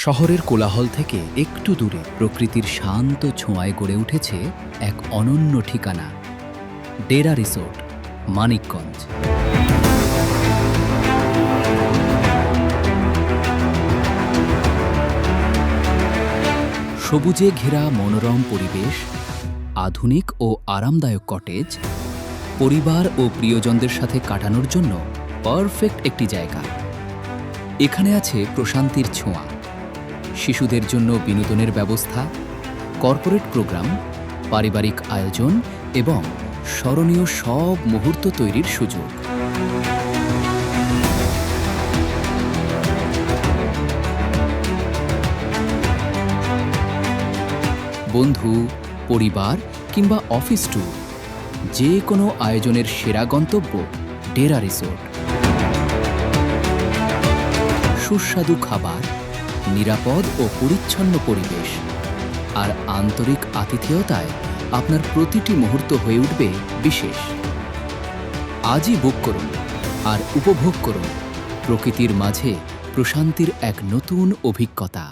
শহরের কোলাহল থেকে একটু দূরে প্রকৃতির শান্ত ছোঁয়ায় গড়ে উঠেছে এক অনন্য ঠিকানা, ডেরা রিসোর্ট, মানিকগঞ্জ। সবুজে ঘেরা মনোরম পরিবেশ, আধুনিক ও আরামদায়ক কটেজ, পরিবার ও প্রিয়জনদের সাথে কাটানোর জন্য পারফেক্ট একটি জায়গা। এখানে আছে প্রশান্তির ছোঁয়া, শিশুদের জন্য বিনোদনের ব্যবস্থা, কর্পোরেট প্রোগ্রাম, পারিবারিক আয়োজন এবং স্মরণীয় সব মুহূর্ত তৈরির সুযোগ। বন্ধু, পরিবার কিংবা অফিস ট্যুর, যে কোনো আয়োজনের সেরা গন্তব্য ডেরা রিসোর্ট। সুস্বাদু খাবার, নিরাপদ ও পরিচ্ছন্ন পরিবেশ আর আন্তরিক আতিথেয়তায় আপনার প্রতিটি মুহূর্ত হয়ে উঠবে বিশেষ। আজই বুক করুন আর উপভোগ করুন প্রকৃতির মাঝে প্রশান্তির এক নতুন অভিজ্ঞতা।